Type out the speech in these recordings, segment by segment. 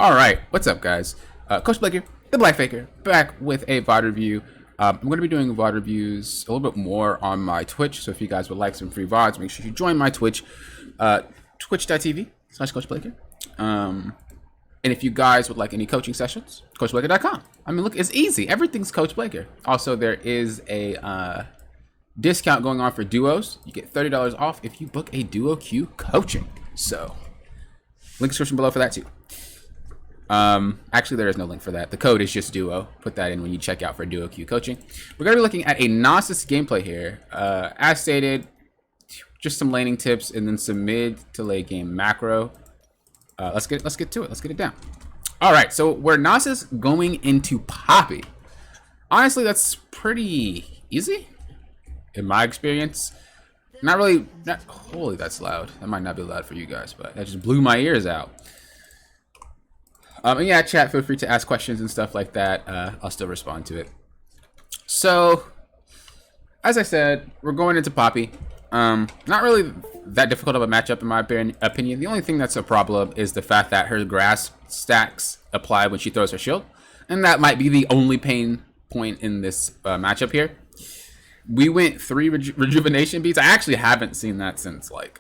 Alright, what's up guys? Coach Blake here, the Black Faker, back with a VOD review. I'm going to be doing VOD reviews a little bit more on my Twitch, so if you guys would like some free VODs, make sure you join my Twitch, twitch.tv/Coach Blake here. And if you guys would like any coaching sessions, CoachBlaker.com. I mean, look, it's easy. Everything's Coach Blake here. Also, there is a discount going on for duos. You get $30 off if you book a duo queue coaching. So, link description below for that too. Actually, there is no link for that. The code is just duo. Put that in when you check out for duo queue coaching. We're going to be looking at a Nasus gameplay here. As stated, just some laning tips and then some mid to late game macro. Let's get to it. Let's get it down. All right, so we're Nasus going into Poppy. Honestly, that's pretty easy in my experience. Not really. Holy, that's loud. That might not be loud for you guys, but that just blew my ears out. And yeah, chat, feel free to ask questions and stuff like that. I'll still respond to it. So, as I said, we're going into Poppy. Not really that difficult of a matchup in my opinion. The only thing that's a problem is the fact that her grass stacks apply when she throws her shield. And that might be the only pain point in this matchup here. We went 3 rejuvenation beats. I actually haven't seen that since like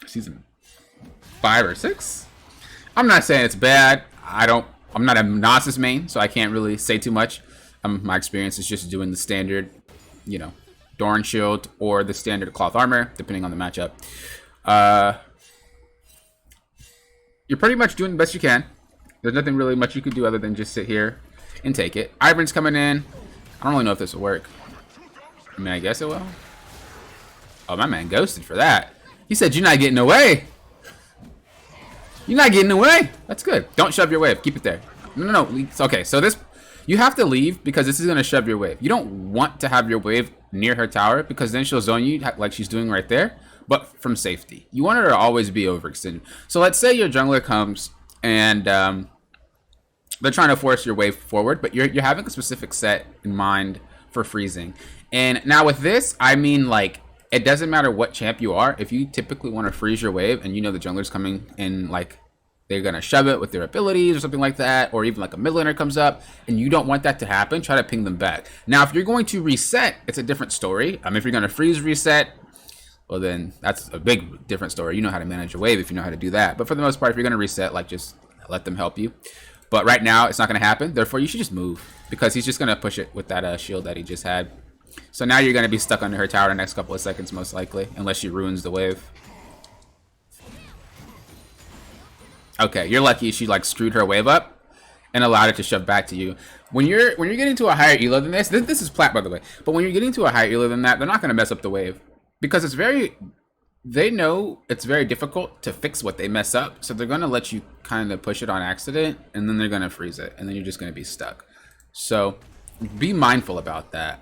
season 5 or 6. I'm not saying it's bad. I'm not a Nasus main, so I can't really say too much. My experience is just doing the standard, you know, Dorn shield or the standard cloth armor, depending on the matchup. You're pretty much doing the best you can. There's nothing really much you could do other than just sit here and take it. Ivern's coming in. I don't really know if this will work. I mean, I guess it will. Oh, my man ghosted for that. He said, "You're not getting away." You're not getting away. That's good. Don't shove your wave. Keep it there. No. It's okay. So this, you have to leave because this is going to shove your wave. You don't want to have your wave near her tower because then she'll zone you like she's doing right there, but from safety. You want her to always be overextended. So let's say your jungler comes and they're trying to force your wave forward, but you're having a specific set in mind for freezing. And now with this, I mean, like, it doesn't matter what champ you are. If you typically want to freeze your wave and you know the jungler's coming in, like, they're going to shove it with their abilities or something like that, or even like a mid laner comes up and you don't want that to happen, try to ping them back. Now, if you're going to reset, it's a different story. If you're going to freeze reset, well, then that's a big different story. You know how to manage your wave if you know how to do that. But for the most part, if you're going to reset, like, just let them help you. But right now, it's not going to happen. Therefore, you should just move because he's just going to push it with that shield that he just had. So now you're going to be stuck under her tower the next couple of seconds, most likely, unless she ruins the wave. Okay, you're lucky she like screwed her wave up and allowed it to shove back to you. When you're getting to a higher elo than this is plat, by the way, but when you're getting to a higher elo than that, they're not going to mess up the wave because they know it's very difficult to fix what they mess up, so they're going to let you kind of push it on accident, and then they're going to freeze it, and then you're just going to be stuck. So be mindful about that.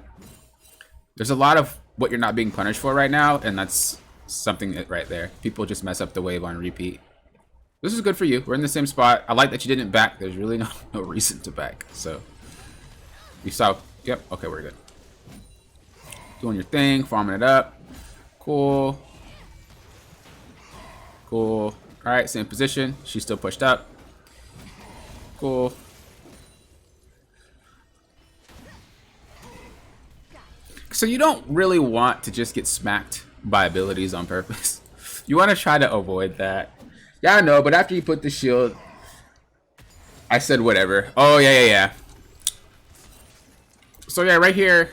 There's a lot of what you're not being punished for right now, and that's something right there. People just mess up the wave on repeat. This is good for you. We're in the same spot. I like that you didn't back. There's really no reason to back. So you saw. Yep. Okay, we're good. Doing your thing, farming it up. Cool. Cool. All right, same position. She's still pushed up. Cool. So you don't really want to just get smacked by abilities on purpose. You want to try to avoid that. Yeah, I know, but after you put the shield, I said whatever. Oh, yeah. So yeah, right here,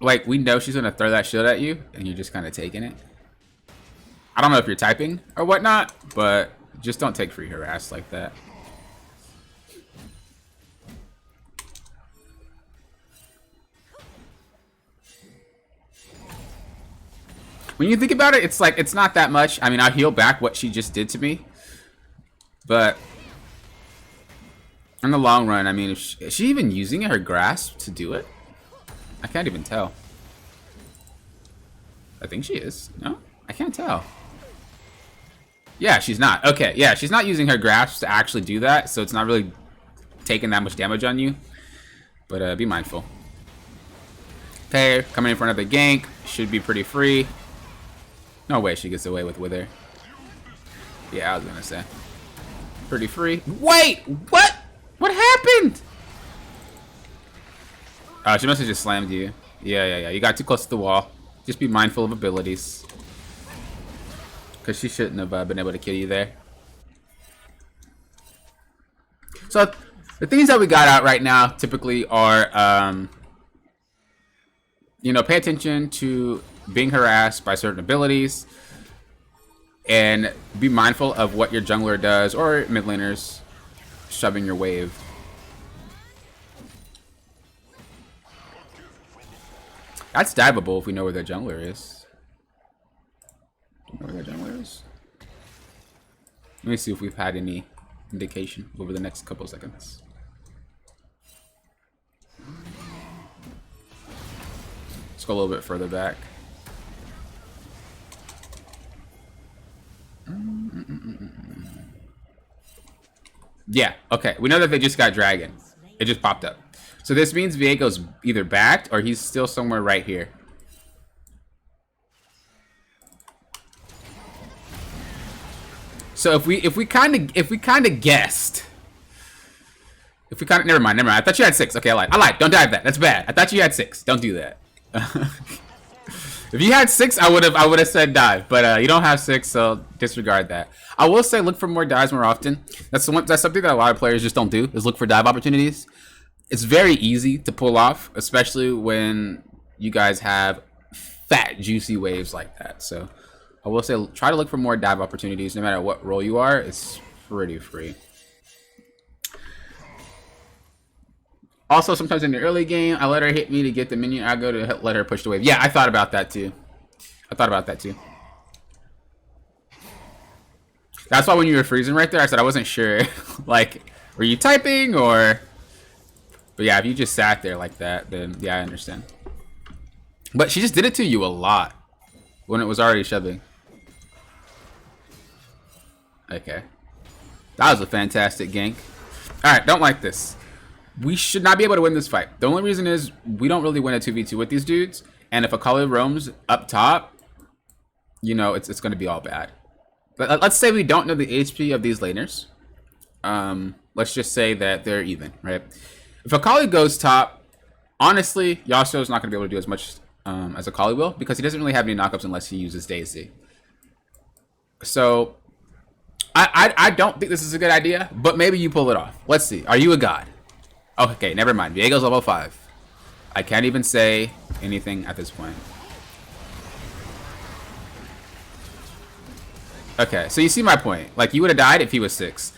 like, we know she's going to throw that shield at you, and you're just kind of taking it. I don't know if you're typing or whatnot, but just don't take free harass like that. When you think about it, it's like, it's not that much. I mean, I heal back what she just did to me. But in the long run, I mean, is she even using her grasp to do it? I can't even tell. I think she is. No? I can't tell. Yeah, she's not. Okay, yeah, she's not using her grasp to actually do that, so it's not really taking that much damage on you. But be mindful. Okay, coming in for another gank. Should be pretty free. No way she gets away with Wither. Yeah, I was gonna say. Pretty free. Wait! What? What happened? Oh, she must have just slammed you. Yeah. You got too close to the wall. Just be mindful of abilities. Because she shouldn't have been able to kill you there. So, the things that we got out right now typically are, you know, pay attention to being harassed by certain abilities. And be mindful of what your jungler does, or mid laners shoving your wave. That's diveable if we know where their jungler is. Do you know where their jungler is? Let me see if we've had any indication over the next couple of seconds. Let's go a little bit further back. Yeah, okay. We know that they just got dragon. It just popped up. So this means Viego's either backed or he's still somewhere right here. So if we kind of guessed. Never mind. I thought you had 6. Okay, I lied. Don't dive that. That's bad. I thought you had 6. Don't do that. If you had 6, I would have said dive, but you don't have 6, so disregard that. I will say look for more dives more often. That's something that a lot of players just don't do, is look for dive opportunities. It's very easy to pull off, especially when you guys have fat, juicy waves like that. So I will say try to look for more dive opportunities, no matter what role you are. It's pretty free. Also, sometimes in the early game, I let her hit me to get the minion. I go to let her push the wave. Yeah, I thought about that too. That's why when you were freezing right there, I said I wasn't sure. Like, were you typing or... But yeah, if you just sat there like that, then yeah, I understand. But she just did it to you a lot when it was already shoving. Okay. That was a fantastic gank. Alright, don't like this. We should not be able to win this fight. The only reason is we don't really win a 2v2 with these dudes. And if Akali roams up top, you know, it's going to be all bad. But let's say we don't know the HP of these laners. Let's just say that they're even, right? If Akali goes top, honestly, Yasuo's not going to be able to do as much as Akali will, because he doesn't really have any knockups unless he uses Daisy. So, I don't think this is a good idea, but maybe you pull it off. Let's see. Are you a god? Oh, okay, never mind. Viego's level 5. I can't even say anything at this point. Okay, so you see my point. Like, you would have died if he was 6.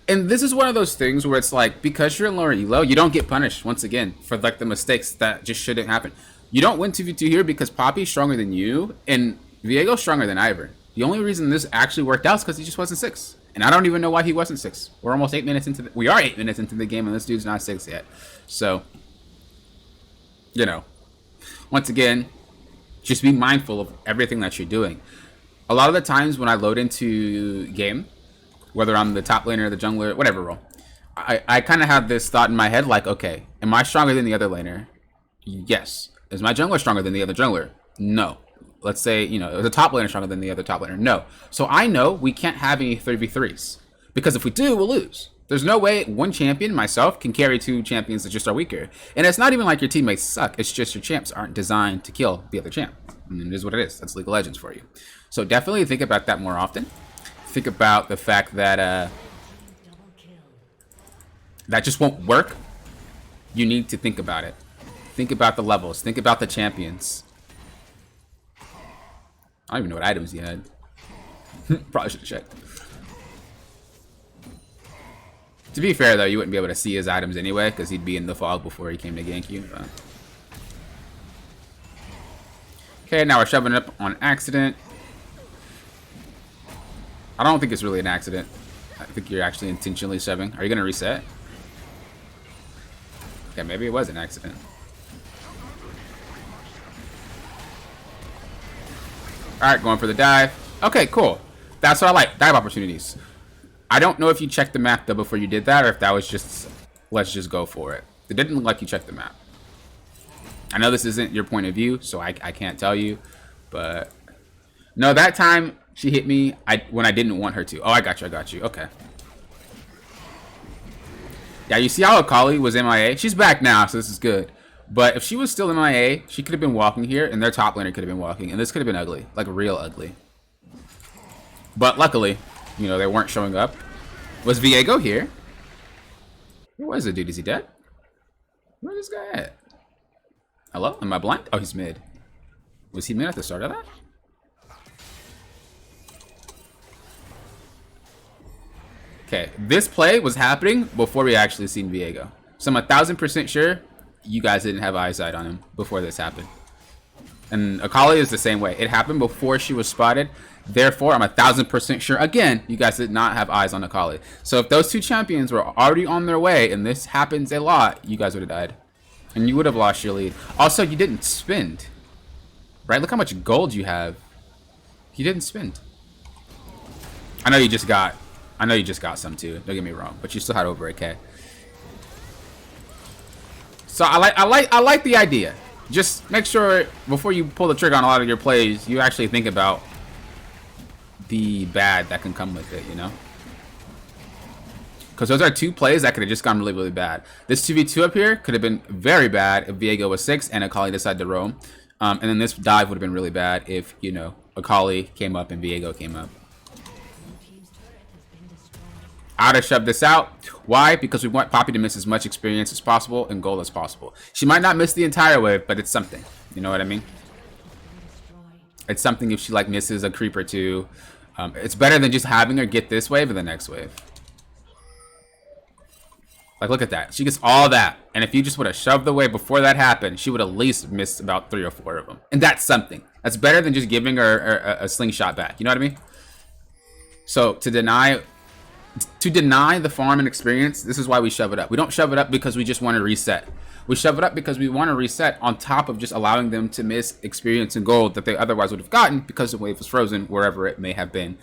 And this is one of those things where it's like, because you're in lower elo, you don't get punished, once again, for like the mistakes that just shouldn't happen. You don't win 2v2 here because Poppy's stronger than you, and Viego's stronger than Ivern. The only reason this actually worked out is because he just wasn't 6. And I don't even know why he wasn't 6. We're almost 8 minutes into we are 8 minutes into the game, and this dude's not 6 yet. So, you know, once again, just be mindful of everything that you're doing. A lot of the times when I load into game, whether I'm the top laner, the jungler, whatever role, I kind of have this thought in my head like, okay, am I stronger than the other laner? Yes. Is my jungler stronger than the other jungler? No. Let's say, you know, the top laner stronger than the other top laner? No. So I know we can't have any 3v3s. Because if we do, we'll lose. There's no way one champion, myself, can carry 2 champions that just are weaker. And it's not even like your teammates suck. It's just your champs aren't designed to kill the other champ. And it is what it is. That's League of Legends for you. So definitely think about that more often. Think about the fact that that just won't work. You need to think about it. Think about the levels. Think about the champions. I don't even know what items he had. Probably should have checked. To be fair, though, you wouldn't be able to see his items anyway, because he'd be in the fog before he came to gank you. But... Okay, now we're shoving it up on accident. I don't think it's really an accident. I think you're actually intentionally shoving. Are you going to reset? Okay, maybe it was an accident. Alright, going for the dive. Okay, cool. That's what I like. Dive opportunities. I don't know if you checked the map, though, before you did that, or if that was just, let's just go for it. It didn't look like you checked the map. I know this isn't your point of view, so I can't tell you. But, no, that time, She hit me when I didn't want her to. Oh, I got you. I got you. Okay. Yeah, you see how Akali was MIA? She's back now, so this is good. But if she was still MIA, she could have been walking here, and their top laner could have been walking, and this could have been ugly, like real ugly. But luckily, you know, they weren't showing up. Was Viego here? Where was it, dude? Is he dead? Where's this guy at? Hello? Am I blind? Oh, he's mid. Was he mid at the start of that? Okay, this play was happening before we actually seen Viego. So I'm 1000% sure you guys didn't have eyesight on him before this happened. And Akali is the same way. It happened before she was spotted. Therefore, I'm 1000% sure, again, you guys did not have eyes on Akali. So if those two champions were already on their way, and this happens a lot, you guys would have died. And you would have lost your lead. Also, you didn't spend. Right? Look how much gold you have. You didn't spend. I know you just got some too. Don't get me wrong, but you still had over a K. So I like the idea. Just make sure before you pull the trigger on a lot of your plays, you actually think about the bad that can come with it, you know? Because those are two plays that could have just gone really, really bad. This 2v2 up here could have been very bad if Viego was 6 and Akali decided to roam. And then this dive would have been really bad if, you know, Akali came up and Viego came up. I would have shoved this out. Why? Because we want Poppy to miss as much experience as possible and gold as possible. She might not miss the entire wave, but it's something. You know what I mean? It's something if she like misses a creep or two. It's better than just having her get this wave or the next wave. Like, look at that. She gets all that. And if you just would have shoved the wave before that happened, she would at least miss about 3 or 4 of them. And that's something. That's better than just giving her a slingshot back. You know what I mean? So to deny the farm and experience, this is why we shove it up. We don't shove it up because we just want to reset. We shove it up because we want to reset on top of just allowing them to miss experience and gold that they otherwise would have gotten because the wave was frozen wherever it may have been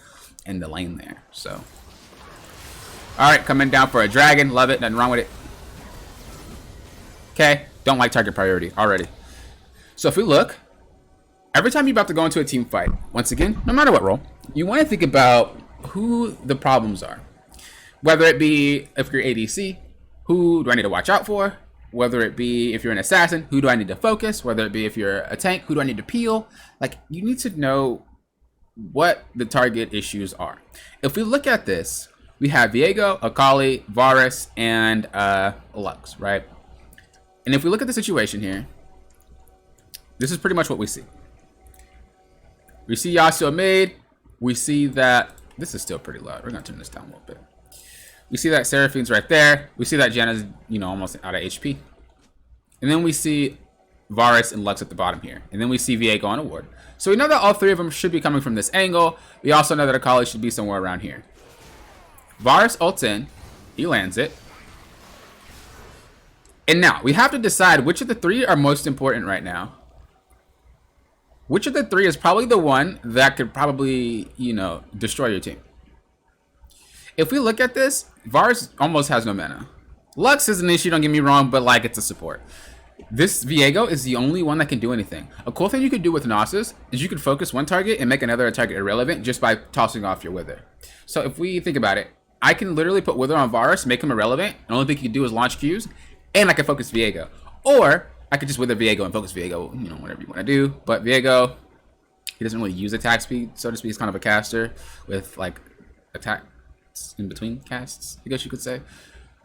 in the lane there. So, all right, coming down for a dragon. Love it. Nothing wrong with it. Okay, don't like target priority already. So if we look, every time you're about to go into a team fight, once again, no matter what role, you want to think about who the problems are. Whether it be if you're ADC, who do I need to watch out for? Whether it be if you're an assassin, who do I need to focus? Whether it be if you're a tank, who do I need to peel? Like, you need to know what the target issues are. If we look at this, we have Viego, Akali, Varus, and Lux, right? And if we look at the situation here, this is pretty much what we see. We see Yasuo mid. We see that this is still pretty loud. We're gonna turn this down a little bit. We see that Seraphine's right there. We see that Janna's, you know, almost out of HP. And then we see Varus and Lux at the bottom here. And then we see Viego on a ward. So we know that all 3 of them should be coming from this angle. We also know that Akali should be somewhere around here. Varus ults in. He lands it. And now, we have to decide which of the 3 are most important right now. Which of the 3 is probably the one that could probably, you know, destroy your team? If we look at this, Varus almost has no mana. Lux is an issue, don't get me wrong, but like, it's a support. This Viego is the only one that can do anything. A cool thing you could do with Nasus is you could focus one target and make another target irrelevant just by tossing off your Wither. So if we think about it, I can literally put Wither on Varus, make him irrelevant, and the only thing he can do is launch Qs, and I can focus Viego. Or I could just Wither Viego and focus Viego, you know, whatever you want to do. But Viego, he doesn't really use attack speed, so to speak. He's kind of a caster with like attack in between casts, I guess you could say.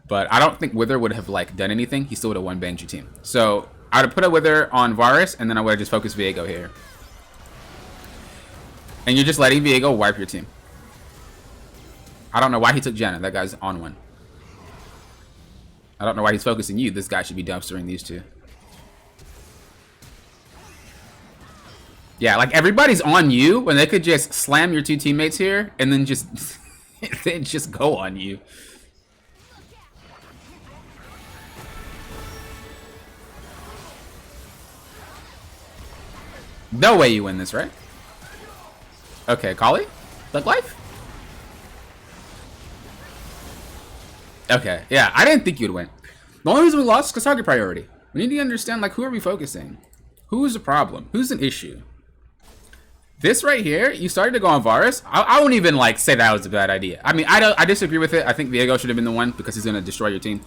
But I don't think Wither would have like done anything. He still would have won banged your team. So I would have put a Wither on Varus, and then I would have just focused Viego here. And you're just letting Viego wipe your team. I don't know why he took Janna. That guy's on one. I don't know why he's focusing you. This guy should be dumpstering these 2. Yeah, like everybody's on you when they could just slam your 2 teammates here and then just they just go on you. No way you win this, right? Okay, Kali? Thug life? Okay, yeah, I didn't think you'd win. The only reason we lost is because target priority. We need to understand, like, who are we focusing? Who's the problem? Who's an issue? This right here, you started to go on Varus. I won't even like say that was a bad idea. I mean, I disagree with it. I think Viego should have been the one because he's gonna destroy your team.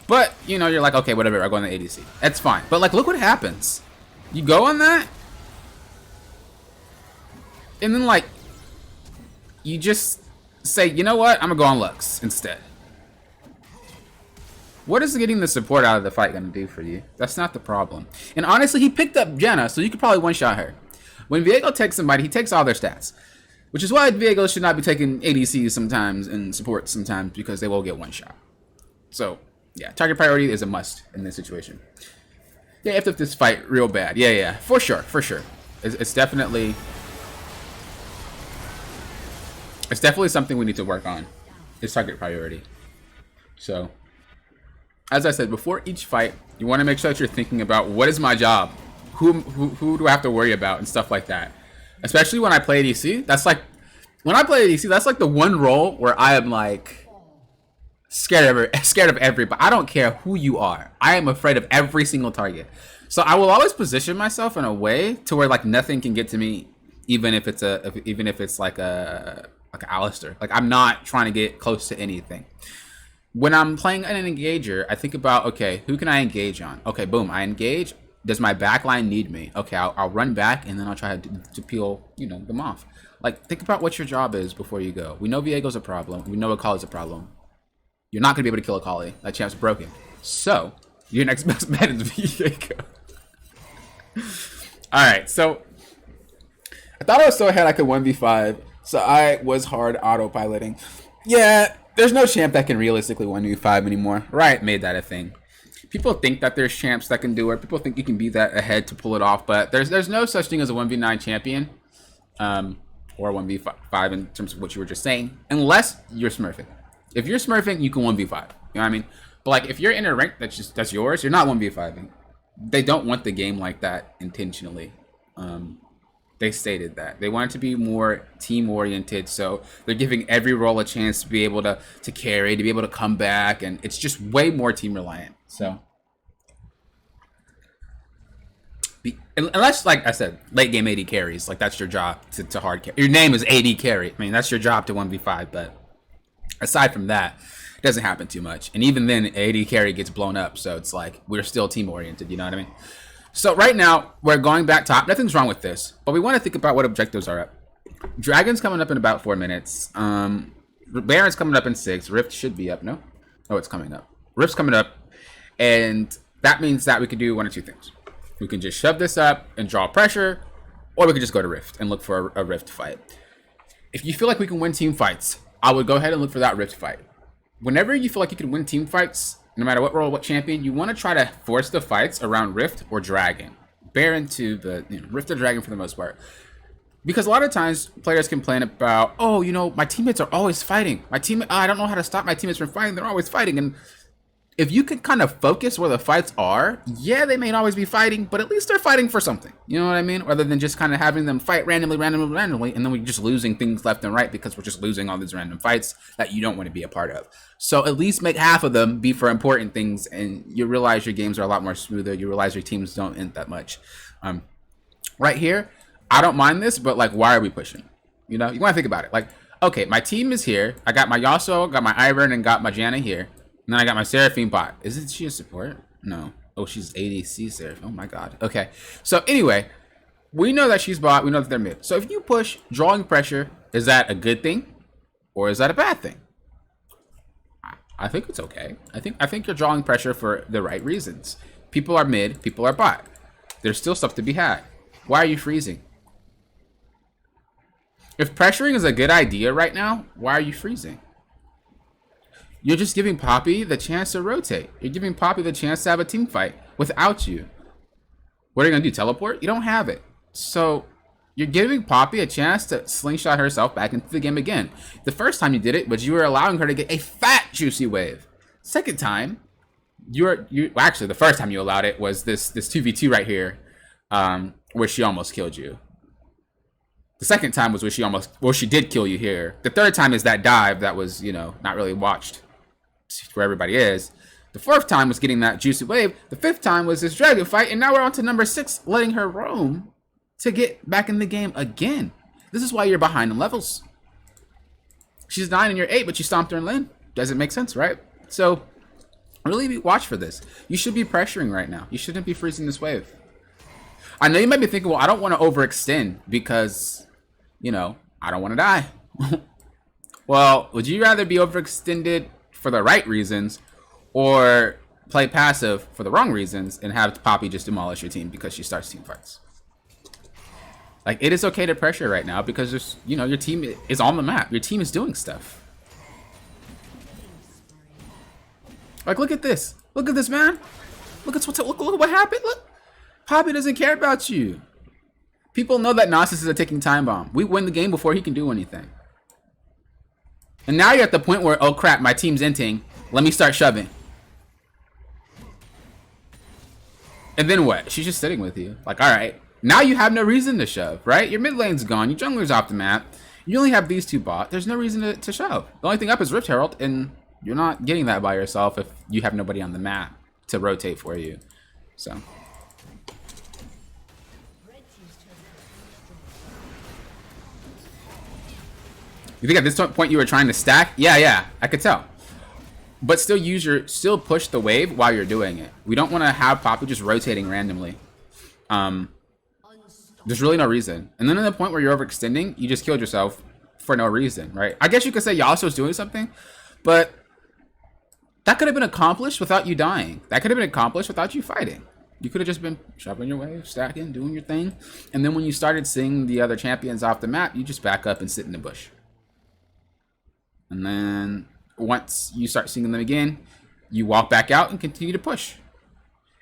But you know, you're like, okay, whatever. I go on the ADC. That's fine. But like, look what happens. You go on that, and then like, you just say, you know what? I'm gonna go on Lux instead. What is getting the support out of the fight gonna do for you? That's not the problem. And honestly, he picked up Jenna, so you could probably one-shot her. When Viego takes somebody, he takes all their stats. Which is why Viego should not be taking ADCs sometimes and support sometimes, because they will get one shot. So, yeah, target priority is a must in this situation. Yeah, if this fight real bad. Yeah, for sure. It's definitely something we need to work on. It's target priority. So, as I said, before each fight, you want to make sure that you're thinking about what is my job? Who do I have to worry about and stuff like that. Especially when I play ADC, that's like when I play ADC, that's like the one role where I am like scared of everybody. I don't care who you are. I am afraid of every single target. So I will always position myself in a way to where like nothing can get to me, even if it's like a Alistar. Like I'm not trying to get close to anything. When I'm playing an engager, I think about, okay, who can I engage on? Okay, boom, I engage. Does my backline need me? Okay, I'll run back and then I'll try to peel, them off. Like, think about what your job is before you go. We know Viego's a problem. We know Akali's a problem. You're not going to be able to kill Akali. That champ's broken. So, your next best bet is Viego. Alright, so I thought I was so ahead I could 1v5, so I was hard autopiloting. Yeah, there's no champ that can realistically 1v5 anymore. Riot made that a thing. People think that there's champs that can do it. People think you can be that ahead to pull it off, but there's no such thing as a 1v9 champion, or 1v5 in terms of what you were just saying, unless you're smurfing. If you're smurfing, you can 1v5. You know what I mean? But like if you're in a rank that's yours, you're not 1v5ing. They don't want the game like that intentionally. They stated that they want it to be more team oriented, so they're giving every role a chance to be able to carry, to be able to come back, and it's just way more team reliant. So unless, like I said, late game AD carries, like that's your job to hard carry. Your name is AD carry. I mean, that's your job to 1v5, but aside from that, it doesn't happen too much. And even then, AD carry gets blown up, so it's like we're still team oriented, you know what I mean? So right now, we're going back top. Nothing's wrong with this, but we want to think about what objectives are up. Dragon's coming up in about 4 minutes. Baron's coming up in 6. Rift should be up, no? Oh, it's coming up. Rift's coming up, and that means that we can do one or two things. We can just shove this up and draw pressure, or we can just go to Rift and look for a Rift fight. If you feel like we can win team fights, I would go ahead and look for that Rift fight. Whenever you feel like you can win team fights, no matter what role, what champion, you want to try to force the fights around Rift or Dragon. Baron to the Rift or Dragon for the most part. Because a lot of times players complain about, oh, my teammates are always fighting. I don't know how to stop my teammates from fighting. They're always fighting. And if you can kind of focus where the fights are, yeah, they may not always be fighting, but at least they're fighting for something. You know what I mean? Rather than just kind of having them fight randomly, and then we're just losing things left and right because we're just losing all these random fights that you don't want to be a part of. So at least make half of them be for important things, and you realize your games are a lot more smoother. You realize your teams don't end that much. Right here, I don't mind this, but like, why are we pushing? You want to think about it. Like, okay, my team is here. I got my Yasuo, got my Ivern, and got my Janna here. And then I got my Seraphine bot. Isn't she a support? No. Oh, she's ADC Seraphine. Oh my god. Okay. So anyway, we know that she's bot. We know that they're mid. So if you push drawing pressure, is that a good thing? Or is that a bad thing? I think it's okay. I think you're drawing pressure for the right reasons. People are mid. People are bot. There's still stuff to be had. Why are you freezing? If pressuring is a good idea right now, why are you freezing? You're just giving Poppy the chance to rotate. You're giving Poppy the chance to have a team fight without you. What are you going to do, teleport? You don't have it. So you're giving Poppy a chance to slingshot herself back into the game again. The first time you did it, but you were allowing her to get a fat juicy wave. Second time, actually the first time you allowed it was this 2v2 right here, where she almost killed you. The second time was where she did kill you here. The third time is that dive that was, not really watched where everybody is. The fourth time was getting that juicy wave. The fifth time was this dragon fight, and now we're on to number 6, letting her roam to get back in the game again. This is why you're behind in levels. She's 9 and you're 8, but you stomped her in lane. Doesn't make sense, right? So really watch for this. You should be pressuring right now. You shouldn't be freezing this wave. I know you might be thinking, well, I don't want to overextend because, you know, I don't want to die. Well, would you rather be overextended for the right reasons or play passive for the wrong reasons and have Poppy just demolish your team because she starts team fights? Like, it is okay to pressure right now because there's, you know, your team is on the map. Your team is doing stuff. Like, look at this. Look at this, man. Look at what happened. Look. Poppy doesn't care about you. People know that Nasus is a ticking time bomb. We win the game before he can do anything. And now you're at the point where, oh crap, my team's inting. Let me start shoving. And then what? She's just sitting with you. Like, alright. Now you have no reason to shove, right? Your mid lane's gone. Your jungler's off the map. You only have these two bot. There's no reason to shove. The only thing up is Rift Herald, and you're not getting that by yourself if you have nobody on the map to rotate for you. So... You think at this point you were trying to stack? Yeah, I could tell. But still push the wave while you're doing it. We don't want to have Poppy just rotating randomly. There's really no reason. And then at the point where you're overextending, you just killed yourself for no reason, right? I guess you could say Yasuo's doing something, but that could have been accomplished without you dying. That could have been accomplished without you fighting. You could have just been shoving your wave, stacking, doing your thing. And then when you started seeing the other champions off the map, you just back up and sit in the bush. And then once you start seeing them again, you walk back out and continue to push.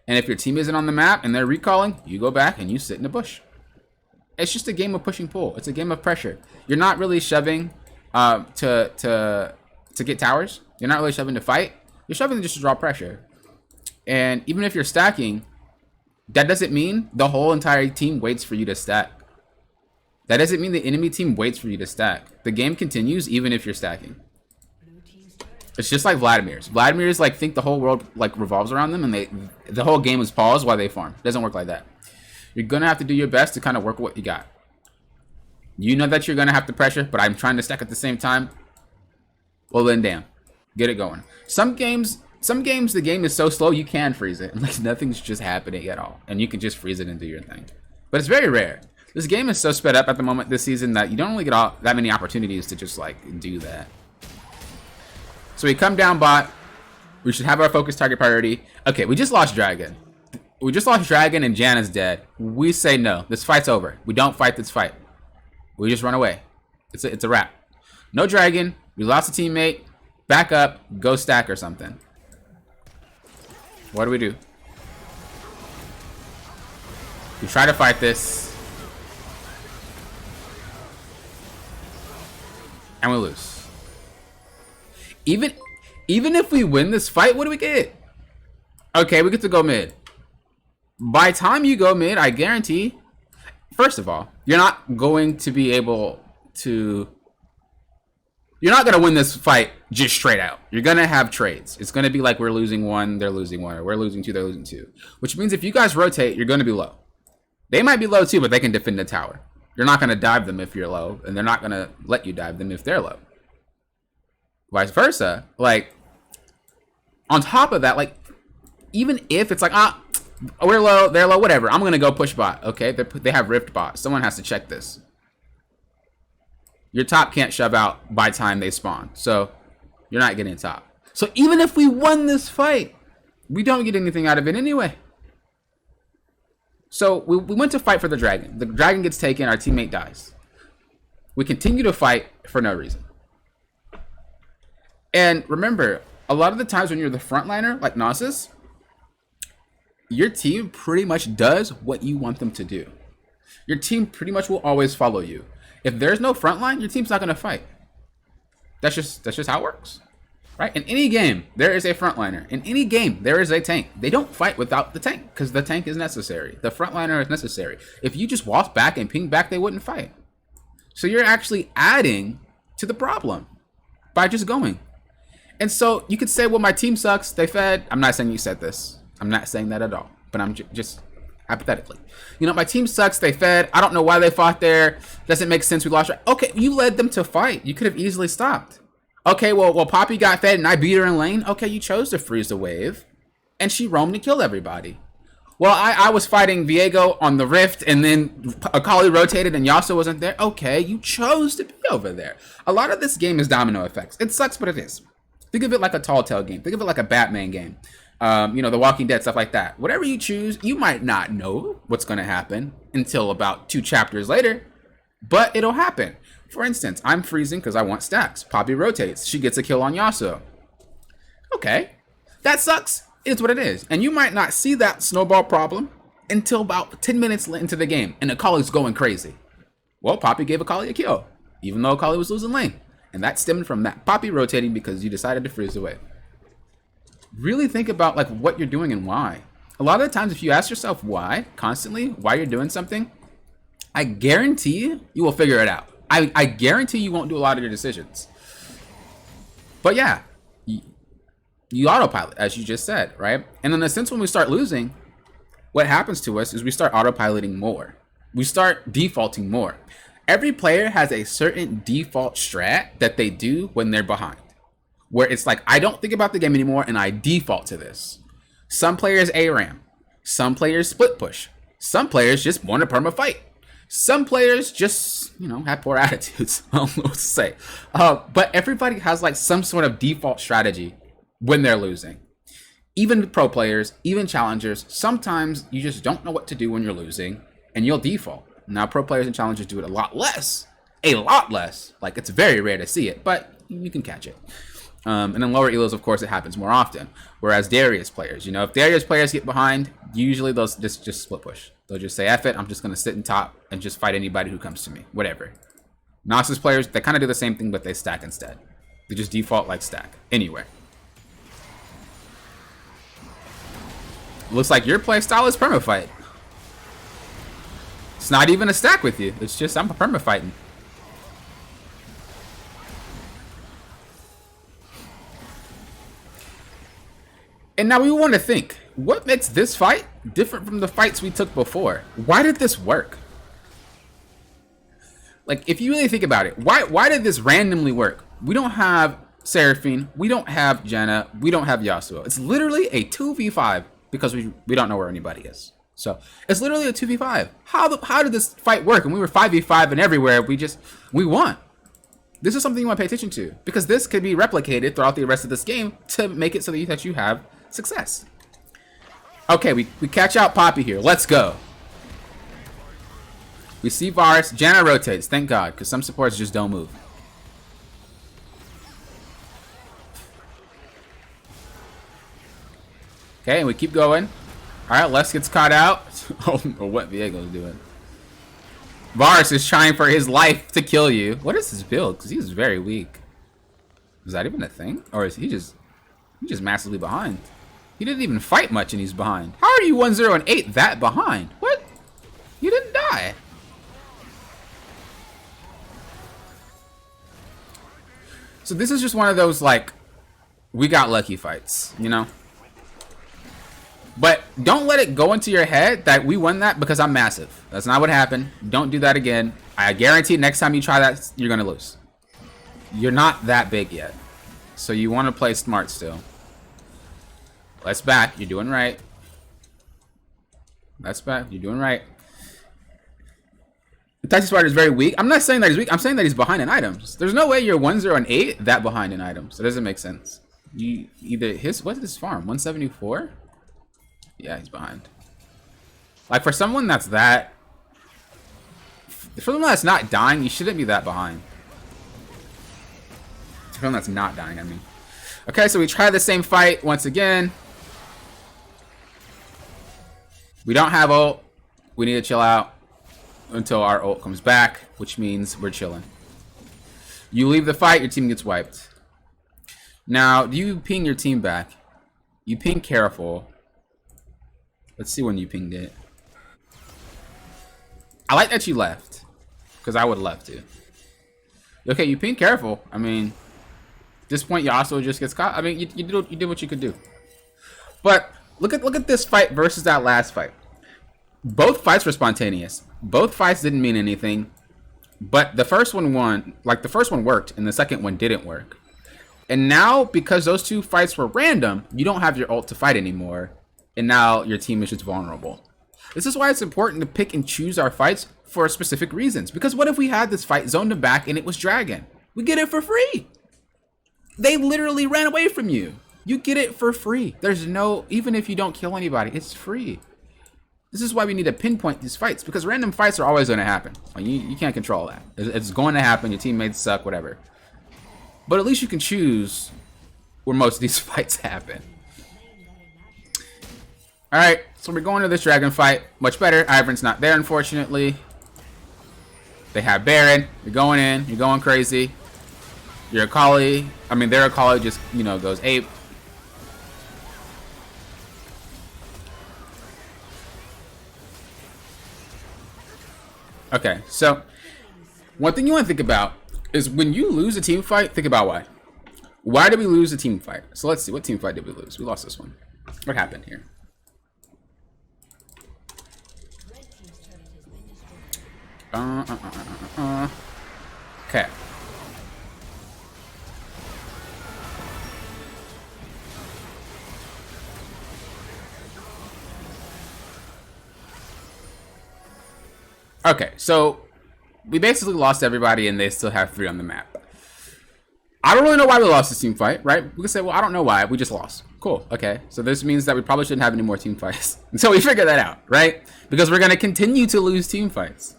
And if your team isn't on the map and they're recalling, you go back and you sit in the bush. It's just a game of push and pull. It's a game of pressure. You're not really shoving to get towers. You're not really shoving to fight. You're shoving just to draw pressure. And even if you're stacking, that doesn't mean the whole entire team waits for you to stack. That doesn't mean the enemy team waits for you to stack. The game continues even if you're stacking. It's just like Vladimir's. Vladimir's like think the whole world like revolves around them, and the whole game is paused while they farm. It doesn't work like that. You're gonna have to do your best to kind of work with what you got. You know that you're gonna have to pressure, but I'm trying to stack at the same time. Well then, damn, get it going. Some games the game is so slow you can freeze it, and like nothing's just happening at all, and you can just freeze it and do your thing. But it's very rare. This game is so sped up at the moment this season that you don't really get that many opportunities to just like do that. So we come down bot. We should have our focus target priority. Okay, we just lost Dragon. We just lost Dragon and Janna's dead. We say no. This fight's over. We don't fight this fight. We just run away. It's a wrap. No Dragon. We lost a teammate. Back up. Go stack or something. What do? We try to fight this. And we lose. Even if we win this fight, what do we get? Okay, we get to go mid. By the time you go mid, I guarantee, first of all, you're not going to be able to... You're not going to win this fight just straight out. You're going to have trades. It's going to be like we're losing one, they're losing one, or we're losing two, they're losing two. Which means if you guys rotate, you're going to be low. They might be low too, but they can defend the tower. You're not going to dive them if you're low, and they're not going to let you dive them if they're low. Vice versa. Like, on top of that, like, even if it's like, we're low, they're low, whatever, I'm going to go push bot, okay? They have Rift bot. Someone has to check this. Your top can't shove out by the time they spawn, so you're not getting top. So even if we won this fight, we don't get anything out of it anyway. So we went to fight for the dragon. The dragon gets taken, our teammate dies. We continue to fight for no reason. And remember, a lot of the times when you're the frontliner, like Nasus, your team pretty much does what you want them to do. Your team pretty much will always follow you. If there's no frontline, your team's not going to fight. That's just how it works. Right? In any game, there is a frontliner. In any game, there is a tank. They don't fight without the tank because the tank is necessary. The frontliner is necessary. If you just walk back and ping back, they wouldn't fight. So you're actually adding to the problem by just going. And so you could say, well, my team sucks. They fed. I'm not saying you said this. I'm not saying that at all. But I'm just Hypothetically. You know, my team sucks. They fed. I don't know why they fought there. Doesn't make sense. We lost. Okay, you led them to fight. You could have easily stopped. Okay, well, Poppy got fed and I beat her in lane. Okay, you chose to freeze the wave. And she roamed and killed everybody. Well, I was fighting Viego on the Rift, and then Akali rotated and Yasuo wasn't there. Okay, you chose to be over there. A lot of this game is domino effects. It sucks, but it is. Think of it like a Tall Tale game. Think of it like a Batman game. You know, The Walking Dead, stuff like that. Whatever you choose, you might not know what's going to happen until about 2 chapters later, but it'll happen. For instance, I'm freezing because I want stacks. Poppy rotates. She gets a kill on Yasuo. Okay, that sucks. It's what it is. And you might not see that snowball problem until about 10 minutes into the game, and Akali's going crazy. Well, Poppy gave Akali a kill, even though Akali was losing lane. And that stemmed from that Poppy rotating because you decided to freeze away. Really think about like what you're doing and why. A lot of the times, if you ask yourself why, constantly, why you're doing something, I guarantee you will figure it out. I guarantee you won't do a lot of your decisions. But yeah, you autopilot, as you just said, right? And in a sense, when we start losing, what happens to us is we start autopiloting more. We start defaulting more. Every player has a certain default strat that they do when they're behind, where it's like, I don't think about the game anymore and I default to this. Some players ARAM. Some players split push. Some players just want to perma fight. Some players just, you know, have poor attitudes. I don't know what to say. But everybody has like some sort of default strategy when they're losing. Even pro players, even challengers, sometimes you just don't know what to do when you're losing and you'll default. Now, pro players and challengers do it a lot less. A lot less. Like, it's very rare to see it, but you can catch it. And in lower elos, of course, it happens more often. Whereas Darius players, you know, if Darius players get behind, usually they'll just split push. They'll just say, F it, I'm just going to sit in top and just fight anybody who comes to me. Whatever. Nasus players, they kind of do the same thing, but they stack instead. They just default like stack. Anywhere. Looks like your playstyle is permafight. It's not even a stack with you. It's just I'm permafighting. And now we want to think, what makes this fight different from the fights we took before? Why did this work? Like, if you really think about it, why did this randomly work? We don't have Seraphine, we don't have Janna, we don't have Yasuo. It's literally a 2v5 because we don't know where anybody is. So it's literally a 2v5. How did this fight work? And we were 5v5 and everywhere. We won. This is something you want to pay attention to because this could be replicated throughout the rest of this game to make it so that you have success. Okay, we catch out Poppy here. Let's go. We see Varus. Janna rotates. Thank God, because some supports just don't move. Okay, and we keep going. All right, Les gets caught out. I don't know what Viego's doing. Varus is trying for his life to kill you. What is his build? Because he's very weak. Is that even a thing? Or is he just massively behind? He didn't even fight much and he's behind. How are you 1-0 and 8 that behind? What? You didn't die. So this is just one of those, like, we got lucky fights, you know? But don't let it go into your head that we won that because I'm massive. That's not what happened. Don't do that again. I guarantee next time you try that, you're going to lose. You're not that big yet. So you want to play smart still. Let's back. You're doing right. Let's back. You're doing right. The Tyson Spider is very weak. I'm not saying that he's weak. I'm saying that he's behind in items. There's no way you're 1-0 and 8 that behind in items. It doesn't make sense. You either what's his farm? 174? Yeah, he's behind. Like, for someone that's that... For someone that's not dying, you shouldn't be that behind. For someone that's not dying, I mean. Okay, so we try the same fight once again. We don't have ult. We need to chill out until our ult comes back, which means we're chilling. You leave the fight, your team gets wiped. Now, do you ping your team back? You ping careful. Let's see when you pinged it. I like that you left, because I would have left too. Okay, you ping careful. I mean, at this point, Yasuo just gets caught. I mean, you did what you could do. But look at this fight versus that last fight. Both fights were spontaneous. Both fights didn't mean anything. But the first one won. Like, the first one worked, and the second one didn't work. And now, because those two fights were random, you don't have your ult to fight anymore. And now your team is just vulnerable. This is why it's important to pick and choose our fights for specific reasons. Because what if we had this fight zoned to back and it was Dragon? We get it for free. They literally ran away from you. You get it for free. There's no, even if you don't kill anybody, it's free. This is why we need to pinpoint these fights, because random fights are always going to happen. Like, you can't control that. It's going to happen. Your teammates suck, whatever. But at least you can choose where most of these fights happen. Alright, so we're going to this dragon fight. Much better. Ivern's not there, unfortunately. They have Baron. You're going in. You're going crazy. Your Akali, I mean, their Akali just, you know, goes ape. Okay, so one thing you want to think about is when you lose a team fight, think about why. Why did we lose a team fight? So let's see, what team fight did we lose? We lost this one. What happened here? Okay. Okay, so we basically lost everybody and they still have 3 on the map. I don't really know why we lost this team fight, right? We can say, well, I don't know why, we just lost. Cool, okay. So this means that we probably shouldn't have any more team fights until we figure that out, right? Because we're gonna continue to lose team fights.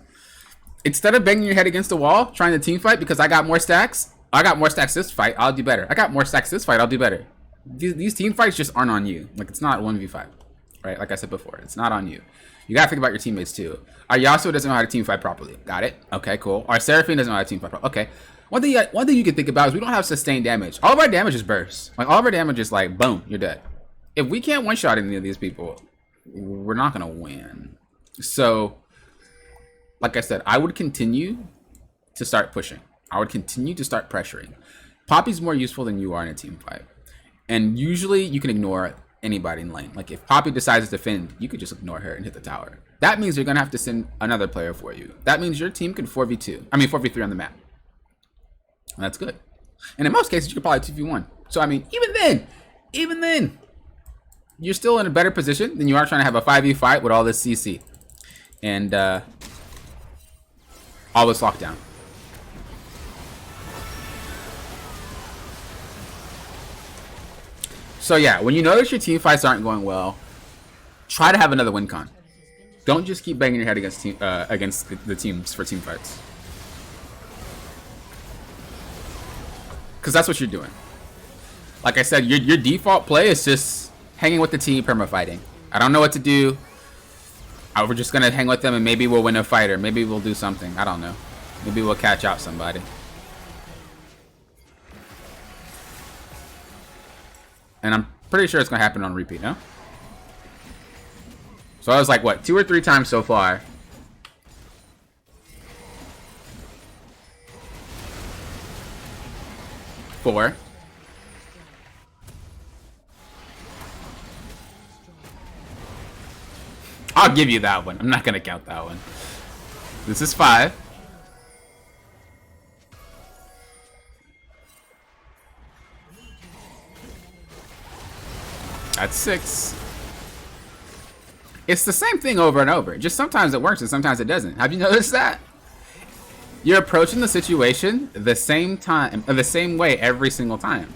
Instead of banging your head against the wall, trying to team fight because I got more stacks this fight, I'll do better. I got more stacks this fight, I'll do better. These team fights just aren't on you. Like, it's not 1v5, right? Like I said before, it's not on you. You gotta think about your teammates too. Our Yasuo doesn't know how to team fight properly. Got it? Okay, cool. Our Seraphine doesn't know how to team fight properly. Okay. One thing you can think about is we don't have sustained damage. All of our damage is burst. Like, all of our damage is like, boom, you're dead. If we can't one-shot any of these people, we're not gonna win. So, like I said, I would continue to start pushing. I would continue to start pressuring. Poppy's more useful than you are in a team fight. And usually you can ignore anybody in lane. Like, if Poppy decides to defend, you could just ignore her and hit the tower. That means you're gonna have to send another player for you. That means your team can 4v3 on the map. And that's good. And in most cases, you could probably 2v1. So, I mean, even then, you're still in a better position than you are trying to have a 5v fight with all this CC. And, all this lockdown. So yeah, when you notice your team fights aren't going well, try to have another win con. Don't just keep banging your head against the teams for team fights. Because that's what you're doing. Like I said, your default play is just hanging with the team, perma-fighting. I don't know what to do. We're just going to hang with them and maybe we'll win a fight or maybe we'll do something. I don't know. Maybe we'll catch out somebody. And I'm pretty sure it's going to happen on repeat, no? So I was like, what, 2 or 3 times so far. Four. I'll give you that one. I'm not going to count that one. This is 5. That's 6. It's the same thing over and over. Just sometimes it works and sometimes it doesn't. Have you noticed that? You're approaching the situation the same time, the same way every single time.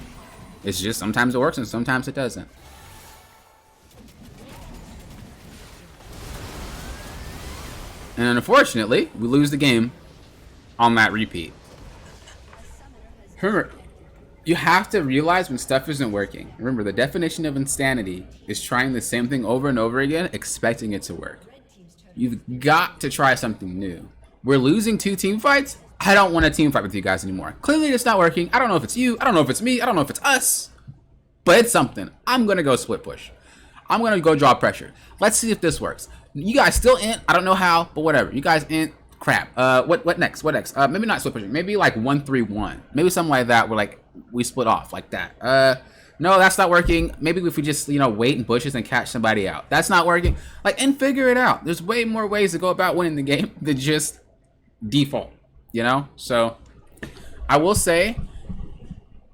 It's just sometimes it works and sometimes it doesn't. And unfortunately, we lose the game on that repeat. Remember, you have to realize when stuff isn't working. Remember, the definition of insanity is trying the same thing over and over again, expecting it to work. You've got to try something new. We're losing 2 team fights. I don't want to team fight with you guys anymore. Clearly, it's not working. I don't know if it's you. I don't know if it's me. I don't know if it's us. But it's something. I'm going to go split push. I'm going to go draw pressure. Let's see if this works. You guys still int. I don't know how, but whatever. You guys int. Crap. What next? What next? Maybe not split pushing. Maybe like 1-3-1. Maybe something like that where like we split off like that. No, that's not working. Maybe if we just, you know, wait in bushes and catch somebody out. That's not working. Like, and figure it out. There's way more ways to go about winning the game than just default, you know? So I will say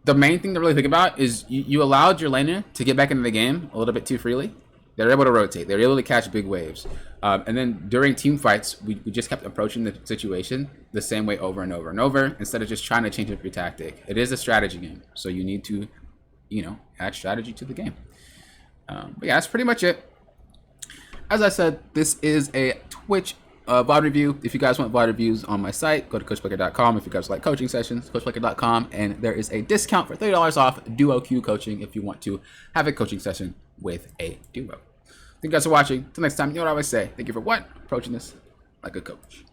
the main thing to really think about is you allowed your laner to get back into the game a little bit too freely. They're able to rotate. They're able to catch big waves. And then during team fights, we just kept approaching the situation the same way over and over and over instead of just trying to change up your tactic. It is a strategy game, so you need to, you know, add strategy to the game. But yeah, that's pretty much it. As I said, this is a Twitch VOD review. If you guys want VOD reviews on my site, go to CoachBlaker.com. If you guys like coaching sessions, CoachBlaker.com. And there is a discount for $30 off Duo Q coaching if you want to have a coaching session with a duo. Thank you guys for watching. Until next time, you know what I always say. Thank you for what? Approaching this like a coach.